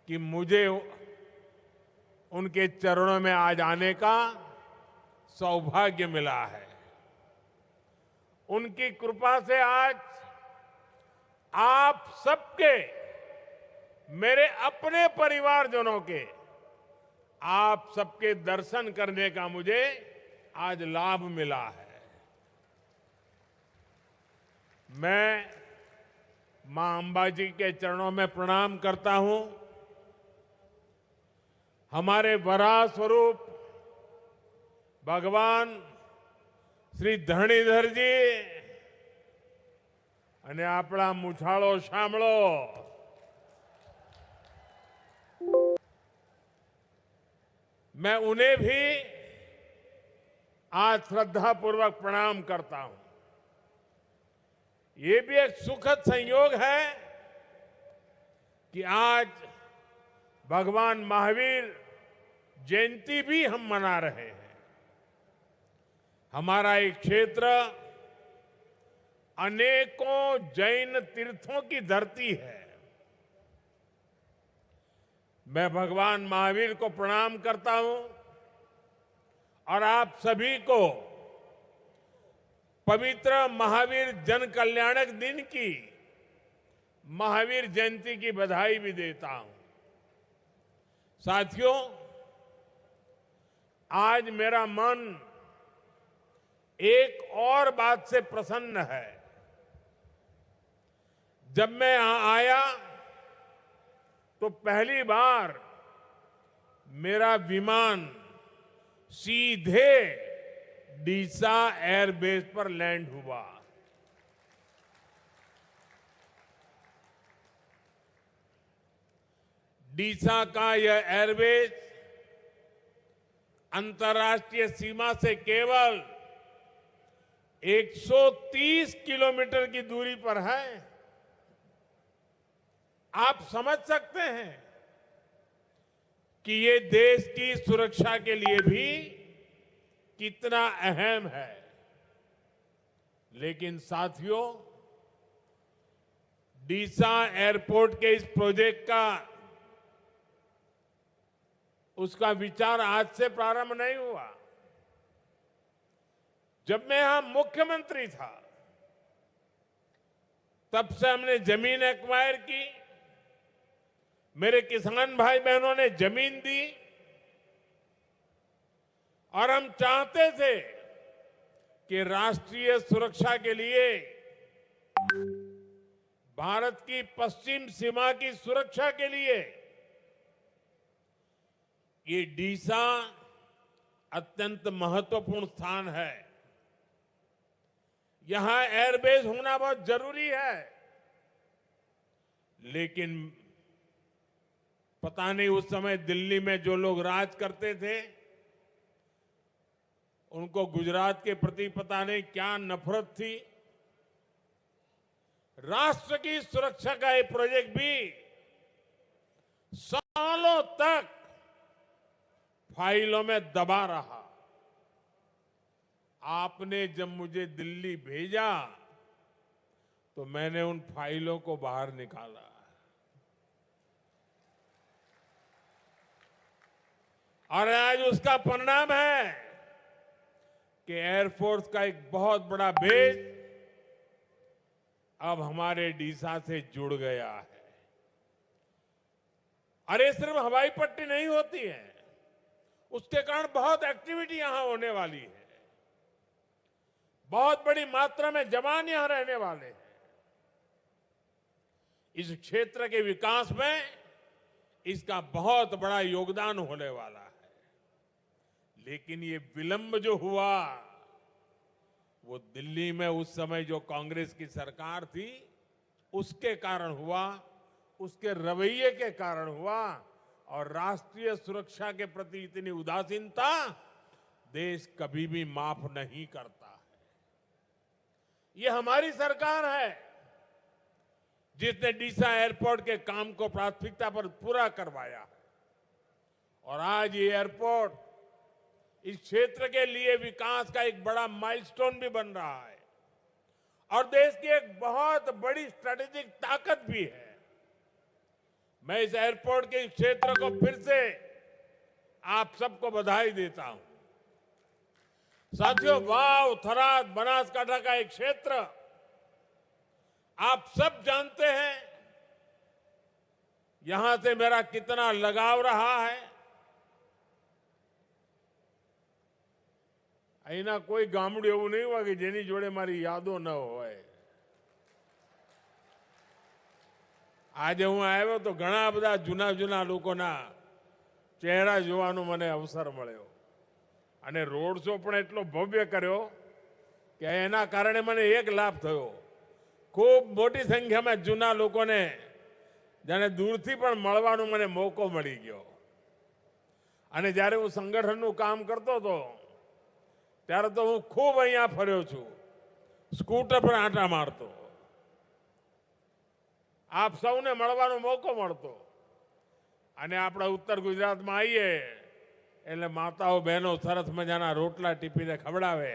कि मुझे उनके चरणों में आज आने का सौभाग्य मिला है। उनकी कृपा से आज आप सबके, मेरे अपने परिवारजनों के, आप सबके दर्शन करने का मुझे आज लाभ मिला है। मैं मां अंबा जी के चरणों में प्रणाम करता हूं। हमारे वराह स्वरूप भगवान श्री धरणीधर जी અને આપણા મુછાળો શામળો मैं उन्हें भी आज श्रद्धापूर्वक प्रणाम करता हूं। ये भी एक सुखद संयोग है कि आज भगवान महावीर जयंती भी हम मना रहे हैं। हमारा एक क्षेत्र अनेकों जैन तीर्थों की धरती है। मैं भगवान महावीर को प्रणाम करता हूं और आप सभी को पवित्र महावीर जन कल्याणक दिन की महावीर जयंती की बधाई भी देता हूं। साथियों, आज मेरा मन एक और बात से प्रसन्न है। जब मैं यहां आया तो पहली बार मेरा विमान सीधे डीसा एयरबेस पर लैंड हुआ। डीसा का यह एयरबेस अंतर्राष्ट्रीय सीमा से केवल 130 किलोमीटर की दूरी पर है। आप समझ सकते हैं कि ये देश की सुरक्षा के लिए भी कितना अहम है। लेकिन साथियों, डीसा एयरपोर्ट के इस प्रोजेक्ट का उसका विचार आज से प्रारंभ नहीं हुआ। जब मैं यहां मुख्यमंत्री था तब से हमने जमीन एक्वायर की, मेरे किसान भाई बहनों ने जमीन दी और हम चाहते थे कि राष्ट्रीय सुरक्षा के लिए, भारत की पश्चिम सीमा की सुरक्षा के लिए ये डीसा अत्यंत महत्वपूर्ण स्थान है। यहां एयरबेस होना बहुत जरूरी है। लेकिन पता नहीं उस समय दिल्ली में जो लोग राज करते थे उनको गुजरात के प्रति पता नहीं क्या नफरत थी। राष्ट्र की सुरक्षा का ये प्रोजेक्ट भी सालों तक फाइलों में दबा रहा। आपने जब मुझे दिल्ली भेजा तो मैंने उन फाइलों को बाहर निकाला और आज उसका परिणाम है कि एयरफोर्स का एक बहुत बड़ा बेस अब हमारे डीसा से जुड़ गया है। अरे सिर्फ हवाई पट्टी नहीं होती है, उसके कारण बहुत एक्टिविटी यहां होने वाली है। बहुत बड़ी मात्रा में जवान यहां रहने वाले हैं। इस क्षेत्र के विकास में इसका बहुत बड़ा योगदान होने वाला है। लेकिन ये विलंब जो हुआ वो दिल्ली में उस समय जो कांग्रेस की सरकार थी उसके कारण हुआ, उसके रवैये के कारण हुआ। और राष्ट्रीय सुरक्षा के प्रति इतनी उदासीनता देश कभी भी माफ नहीं करता है। ये हमारी सरकार है जिसने डीसा एयरपोर्ट के काम को प्राथमिकता पर पूरा करवाया है। और आज ये एयरपोर्ट इस क्षेत्र के लिए विकास का एक बड़ा माइलस्टोन भी बन रहा है और देश की एक बहुत बड़ी स्ट्रेटेजिक ताकत भी है। मैं इस एयरपोर्ट के क्षेत्र को फिर से आप सबको बधाई देता हूं। साथियों, वाव, थराद, बनासकांठा का एक क्षेत्र आप सब जानते हैं यहां से मेरा कितना लगाव रहा है। અહીંના કોઈ ગામડું એવું નહીં હોય કે જેની જોડે મારી યાદો ન હોય। આજે હું આવ્યો તો ઘણા બધા જૂના જૂના લોકોના ચહેરા જોવાનો મને અવસર મળ્યો અને રોડ શો પણ એટલો ભવ્ય કર્યો કે એના કારણે મને એક લાભ થયો। ખૂબ મોટી સંખ્યામાં જૂના લોકોને જાણે દૂરથી પણ મળવાનો મને મોકો મળી ગયો। અને જ્યારે હું સંગઠનનું કામ કરતો હતો ત્યારે તો હું ખૂબ અહીંયા ફર્યો છું, સ્કૂટર પર આંટા મારતો, આપ સૌને મળવાનો મોકો મળતો। અને આપણા ઉત્તર ગુજરાતમાં આવીએ એટલે માતાઓ બહેનો સરસ મજાના રોટલા ટીપીને ખવડાવે,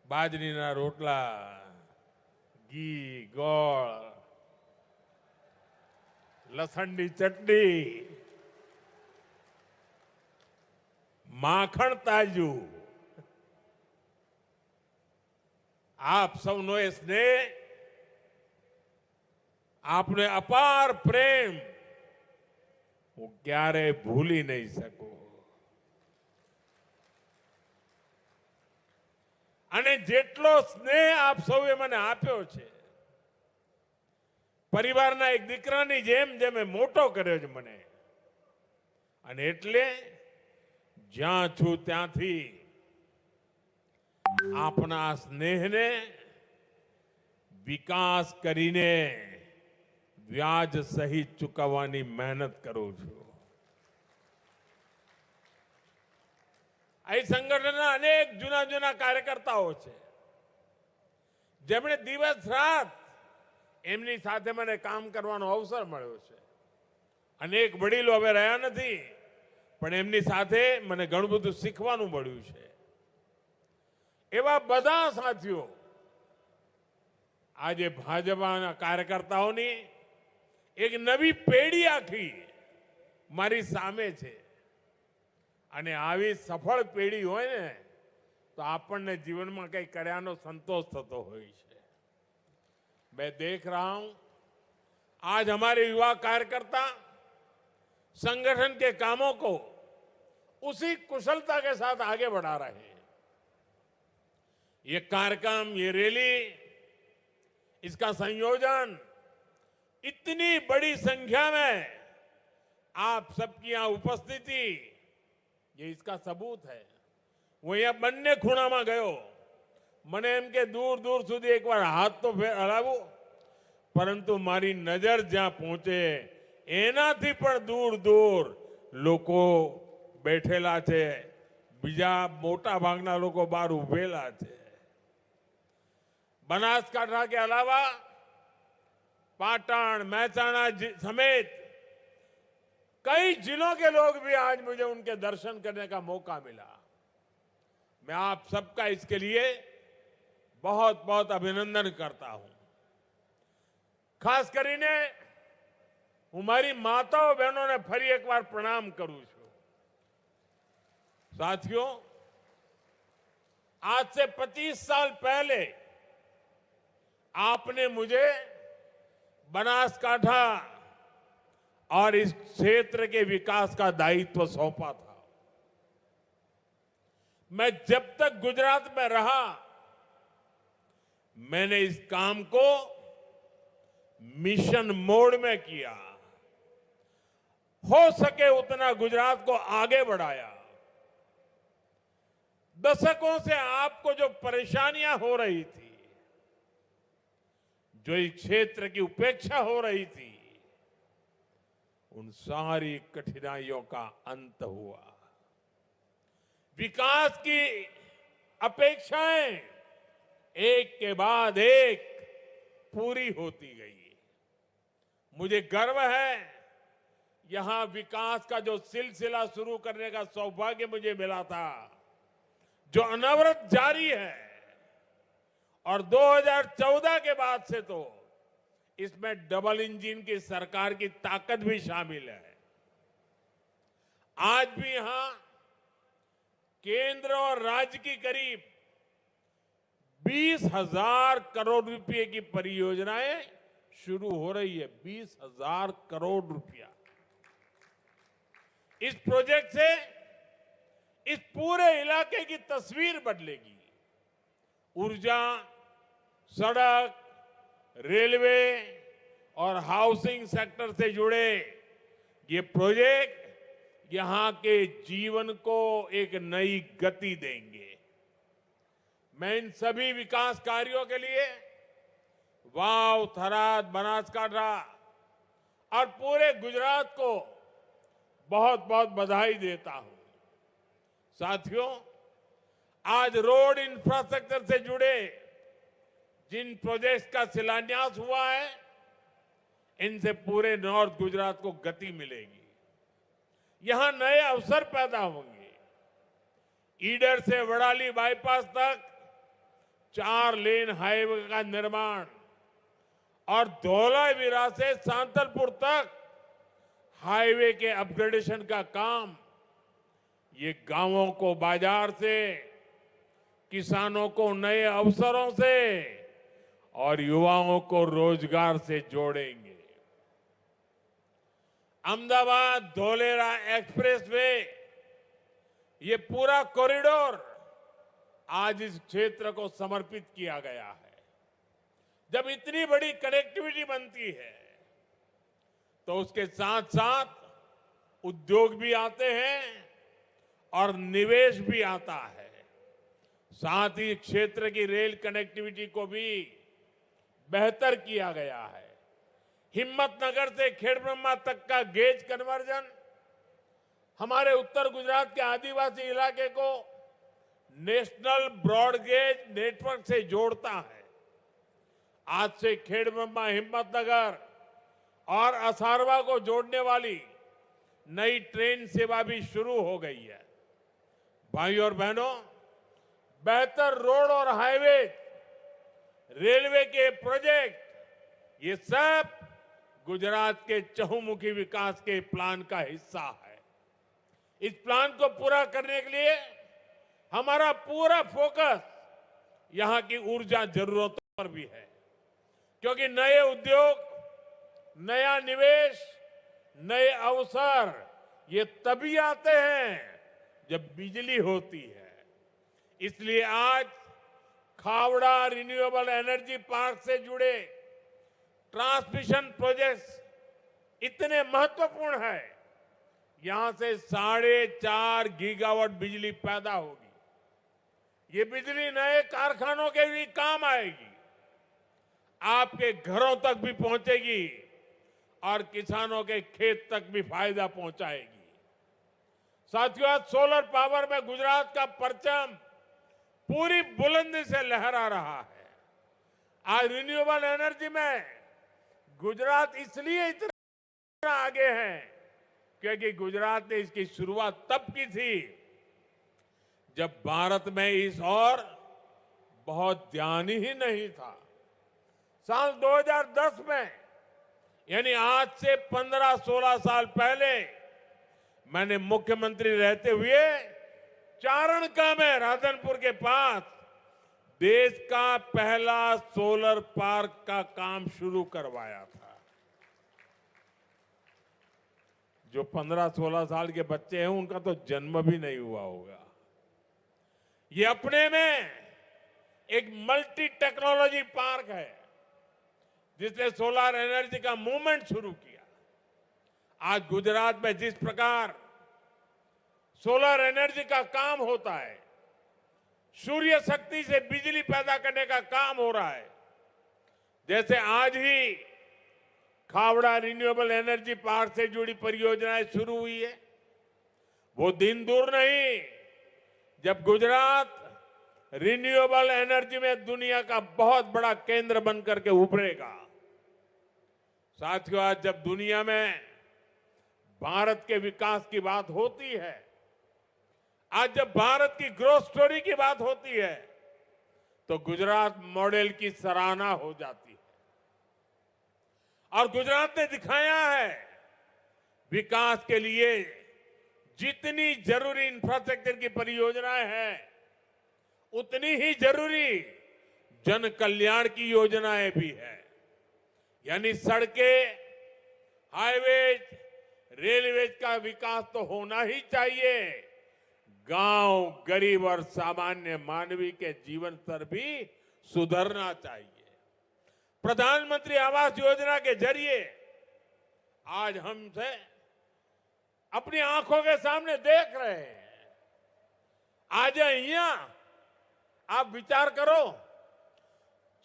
બાજરીના રોટલા, ઘી, ગોળ, લસણની ચટણી, માખણ તાજું। आप सबनो ये स्नेह, आपने अपार प्रेम હું ક્યારે ભૂલી નહીં શકું। અને જેટલો સ્નેહ આપ સૌએ મને આપ્યો છે, પરિવારના એક દીકરાની જેમ જેમે મોટો કર્યો છે મને, અને એટલે જ્યાં છું ત્યાંથી આપના સ્નેહને વિકાસ કરીને વ્યાજ સહિત ચૂકવવાની મહેનત કરું છું। અહીં સંગઠનના અનેક જૂના જૂના કાર્યકર્તાઓ છે જેમણે દિવસ રાત એમની સાથે મને કામ કરવાનો અવસર મળ્યો છે। અનેક વડીલો હવે રહ્યા નથી, પણ એમની સાથે મને ઘણું બધું શીખવાનું મળ્યું છે। એવા બધા સાથીઓ આજે ભાજપાના કાર્યકર્તાઓની એક નવી પેઢી આખી મારી સામે છે। અને આવી સફળ પેઢી હોય ને તો આપણને જીવનમાં કંઈ કર્યાનો સંતોષ થતો હોય છે। मैं देख रहा हूं आज हमारे युवा कार्यकर्ता संगठन के कामों को उसी कुशलता के साथ आगे बढ़ा रहे हैं। ये कार्यक्रम, ये रैली, इसका संयोजन इतनी बड़ी संख्या में आप सबकी यहां उपस्थिति, ये इसका सबूत है। वो यहाँ બંને ખૂણામાં ગયો, મને એમ કે દૂર દૂર સુધી એકવાર હાથ તો હલાવું, પરંતુ મારી નજર જ્યાં પહોંચે એનાથી પણ દૂર દૂર લોકો બેઠેલા છે, બીજા મોટા ભાગના લોકો બહાર ઉભેલા છે। बनासकांठा के अलावा पाटण, मेहसाणा समेत कई जिलों के लोग भी आज मुझे उनके दर्शन करने का मौका मिला। मैं आप सबका इसके लिए बहुत बहुत अभिनंदन करता हूं। खास કરીને હું મારી માતાઓ બહેનોને ફરી એકવાર પ્રણામ કરું છું। साथियों, आज से 25 साल पहले आपने मुझे बनासकांठा और इस क्षेत्र के विकास का दायित्व सौंपा था। मैं जब तक गुजरात में रहा मैंने इस काम को मिशन मोड में किया, हो सके उतना गुजरात को आगे बढ़ाया। दशकों से आपको जो परेशानियां हो रही थी, जो इस क्षेत्र की उपेक्षा हो रही थी, उन सारी कठिनाइयों का अंत हुआ। विकास की अपेक्षाएं एक के बाद एक पूरी होती गई। मुझे गर्व है यहां विकास का जो सिलसिला शुरू करने का सौभाग्य मुझे मिला था, जो अनवरत जारी है, और 2014 के बाद से तो इसमें डबल इंजन की सरकार की ताकत भी शामिल है। आज भी यहां केंद्र और राज्य की करीब 20,000 करोड़ रुपए की परियोजनाएं शुरू हो रही है। 20,000 करोड़ रुपया। इस प्रोजेक्ट से इस पूरे इलाके की तस्वीर बदलेगी। ऊर्जा, सड़क, रेलवे और हाउसिंग सेक्टर से जुड़े ये प्रोजेक्ट यहां के जीवन को एक नई गति देंगे। मैं इन सभी विकास कार्यों के लिए वाव, थराद, बनासकांठा और पूरे गुजरात को बहुत बहुत बधाई देता हूं। साथियों, आज रोड इंफ्रास्ट्रक्चर से जुड़े जिन प्रोजेक्ट्स का शिलान्यास हुआ है, इनसे पूरे नॉर्थ गुजरात को गति मिलेगी। यहां नए अवसर पैदा होंगे। ईडर से वडाली बाईपास तक 4 लेन हाईवे का निर्माण और धौलावीरा से सांतलपुर तक हाईवे के अपग्रेडेशन का काम, ये गांवों को बाजार से, किसानों को नए अवसरों से और युवाओं को रोजगार से जोड़ेंगे। अहमदाबाद धौलेरा एक्सप्रेसवे, ये पूरा कॉरिडोर आज इस क्षेत्र को समर्पित किया गया है। जब इतनी बड़ी कनेक्टिविटी बनती है तो उसके साथ साथ उद्योग भी आते हैं और निवेश भी आता है। साथ ही क्षेत्र की रेल कनेक्टिविटी को भी बेहतर किया गया है। हिम्मतनगर से खेड़ब्रह्मा तक का गेज कन्वर्जन हमारे उत्तर गुजरात के आदिवासी इलाके को नेशनल ब्रॉडगेज नेटवर्क से जोड़ता है। आज से खेड़ब्रह्मा, हिम्मतनगर और असारवा को जोड़ने वाली नई ट्रेन सेवा भी शुरू हो गई है। भाइयों और बहनों, बेहतर रोड और हाईवे, रेलवे के प्रोजेक्ट, ये सब गुजरात के चहुमुखी विकास के प्लान का हिस्सा है। इस प्लान को पूरा करने के लिए हमारा पूरा फोकस यहां की ऊर्जा जरूरतों पर भी है, क्योंकि नए उद्योग, नया निवेश, नए अवसर ये तभी आते हैं जब बिजली होती है। इसलिए आज खावड़ा रिन्यूएबल एनर्जी पार्क से जुड़े ट्रांसमिशन प्रोजेक्ट्स इतने महत्वपूर्ण है। यहां से 4.5 गीगावाट बिजली पैदा होगी। ये बिजली नए कारखानों के भी काम आएगी, आपके घरों तक भी पहुंचेगी और किसानों के खेत तक भी फायदा पहुंचाएगी। साथियों, आज सोलर पावर में गुजरात का परचम पूरी बुलंदी से लहरा रहा है। आज रिन्यूएबल एनर्जी में गुजरात इसलिए इतना आगे है क्योंकि गुजरात ने इसकी शुरुआत तब की थी जब भारत में इस और बहुत ध्यान ही नहीं था। साल 2010 में, यानी आज से 15-16 साल पहले, मैंने मुख्यमंत्री रहते हुए चारणका में, राधनपुर के पास, देश का पहला सोलर पार्क का काम शुरू करवाया था। जो 15-16 साल के बच्चे हैं उनका तो जन्म भी नहीं हुआ होगा। ये अपने में एक मल्टी टेक्नोलॉजी पार्क है जिसने सोलर एनर्जी का मूवमेंट शुरू किया। आज गुजरात में जिस प्रकार सोलर एनर्जी का काम होता है, सूर्य शक्ति से बिजली पैदा करने का काम हो रहा है, जैसे आज ही खावड़ा रिन्यूएबल एनर्जी पार्क से जुड़ी परियोजनाएं शुरू हुई है, वो दिन दूर नहीं जब गुजरात रिन्यूएबल एनर्जी में दुनिया का बहुत बड़ा केंद्र बनकर के उभरेगा। साथियों, आज जब दुनिया में भारत के विकास की बात होती है, आज जब भारत की ग्रोथ स्टोरी की बात होती है, तो गुजरात मॉडल की सराहना हो जाती है। और गुजरात ने दिखाया है विकास के लिए जितनी जरूरी इंफ्रास्ट्रक्चर की परियोजनाएं हैं उतनी ही जरूरी जन कल्याण की योजनाएं भी है। यानी सड़कें, हाईवेज, रेलवेज का विकास तो होना ही चाहिए, गांव, गरीब और सामान्य मानवी के जीवन स्तर भी सुधरना चाहिए। प्रधानमंत्री आवास योजना के जरिए आज हमसे अपनी आंखों के सामने देख रहे हैं। आज यहां आप विचार करो,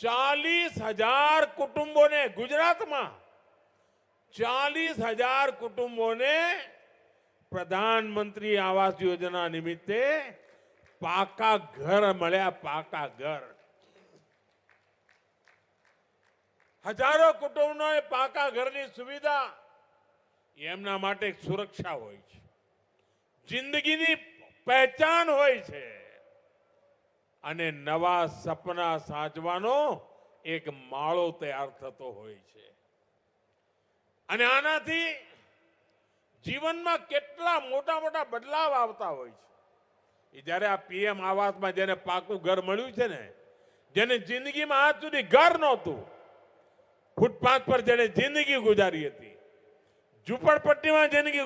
40,000 कुटुंबों ने, गुजरात में 40,000 कुटुंबों ने प्रधानमंत्री आवास योजना निमित्ते पाका घर મળ્યા, पाका घर। हजारों कुटुंबों पाका घरनी सुविधा એમના માટે એક સુરક્ષા હોય છે, જિંદગીની પહેચાન હોય છે અને નવા સપના સાચવાનો એક માળો તૈયાર થતો હોય છે। અને આનાથી જીવનમાં કેટલા મોટા મોટા બદલાવ આવતા હોય છે। એ જ્યારે આ પીએમ આવાસમાં જેને પાકું ઘર મળ્યું છે ને, જેને જિંદગીમાં આજ સુધી ઘર નહોતું, ફૂટપાથ પર જેને જિંદગી ગુજારી હતી, ઝૂંપડપટ્ટીમાં જિંદગી